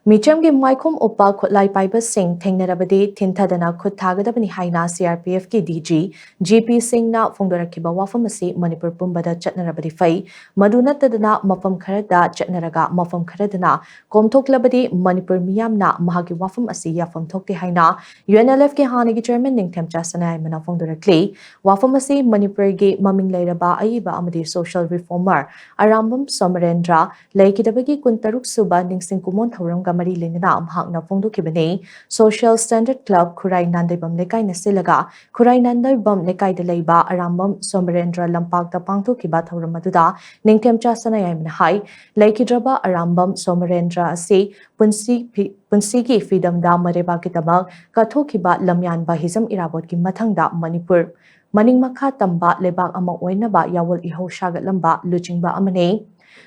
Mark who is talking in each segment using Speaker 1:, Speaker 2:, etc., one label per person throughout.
Speaker 1: Micham gi Maikum Opa Kutlai Piper Singh Tengnarabadi Tintadana Kutagadabani Haina CRPF ki DG GP Singh na Fongdorakiba Wafamasi Manipur Pumbada Chatnarabadi Fai Maduna Tadana Mafam Karada Chatnaraga Mafam Karadana Komtok Labadi Manipur Miyam na Mahagi Wafam Asi Yafam Tokti Haina UNLF ki Hanigi Chairman Ningthemcha Sanayaima Fongdorakli Wafamasi Manipur gi Maming Lairaba Aiba Amadi Social Reformer Arambam Somarendra Laikidabagi Kuntaruk Suba Ningsing Kumon Thoranga Mari Linda Amhakna Fongdukibane, Social Standard Club, Kurai Nandibam Lekai Nasilaga, Kurai Nandibam Lekai de Leba, Arambam Somerendra Lampak the Pangtu Kibat Horamaduda, Ningthemcha Sanayaima Hai, Laikidraba Arambam Somerendra Se, Punsigi Freedom da Mareba Kitamal, Kato Kibat Lamyan Bahizam Irabot ki Matangda Manipur. Maning Makha Tamba Lebak Ama Oinaba Yawal Iho Shagat Lamba, Luchingba Amane.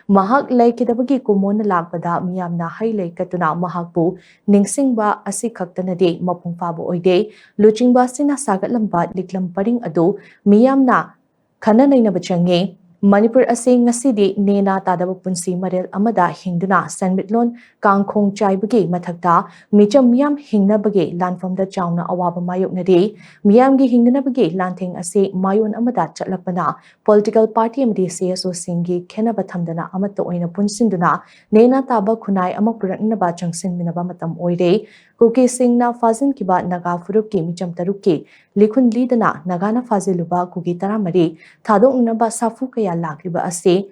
Speaker 1: Mahak laikidabagi kumona lagpada miyamna hailay katuna mahakbu ningsingba asi khaktanade mapungpabo oide luchingba sina sagatlamba liklamparing adu miyamna khananainaba change Manipur ase ngasidi nena tadaba punsi marel amada hingduna sanmitlon kangkhong chaibagi mathakta micham miyam hingnabagi lanfamda chauna awaba mayoknade miyamgi hingnabagi lanthing ase mayon amada chatlakpana political party amdi CSO Singh khenaba thamdana amatta oina punsinduna nena taba khunai amapuraknaba changsin minaba matam oire Kuki Singh na fazin kiba naga furup ki micham taruk ki likhun lidana nagana faziluba kuki taramari thadok naba safu kaya lakriba ase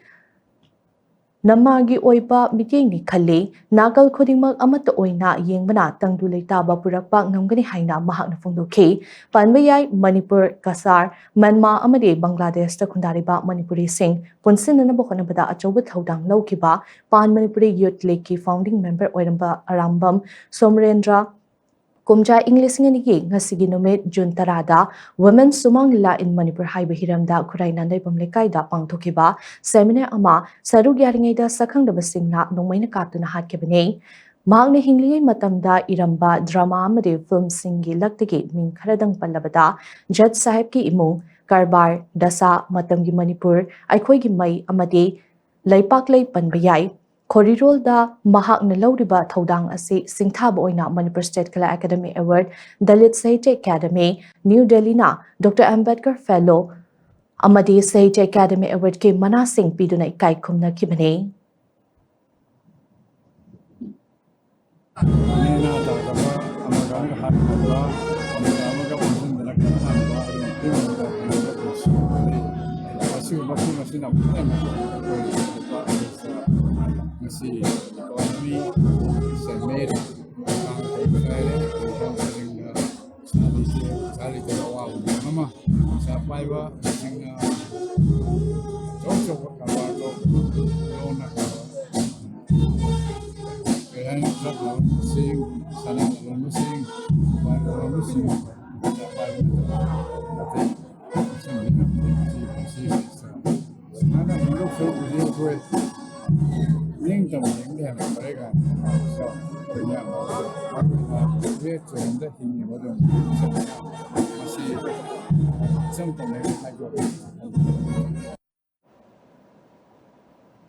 Speaker 1: Namagi oiba mitengni khale nakal khodingmak amata oina yengbana tangdu leitaba purakpa ngamgani haina mahakna fongdokhe panbayai Manipur Kasar Myanmar amade Bangladesh ta khundariba Manipuri Singh punsinna bokhonabada achoba thodang laukiba Pan Manipuri Youth League ki founding member oiramba Arambam Somrendra Kumja English ngi ngasigi nomit June tarada Women Sumang Lila in Manipur Haiba Hiramda Kurai Nandai Pamlekai da Pangthokiba seminar ama sarug yaringai da sakhangdaba singna nongmaina kaptuna hatkebane Magna Hingli Matamda Iramba drama amade film singi laktagi ming kharadang pallabada Judge Sahib ki imung Karbar Dasa Matamgi Manipur Aikhoi gi mai amade Laipaklai Panbayai Korirol da Mahak Nalauriba Thodang Ase Singthaba Oina Manipur State Kala Academy Award, Dalit Sahitya Academy, New Delhi na Dr. Ambedkar Fellow, Amadi Sahitya Academy Award ke Mana Singh Piduna Ikai Kumna Kibane.
Speaker 2: Si economy segment sali ke awal nama sampai ba sing jauh kabar to lona kaya nak sing sana lona sing baru sing sampai tapi sana dulu video gue Ningthemcha mereka so ya dia cerita ini baru masih sempat mereka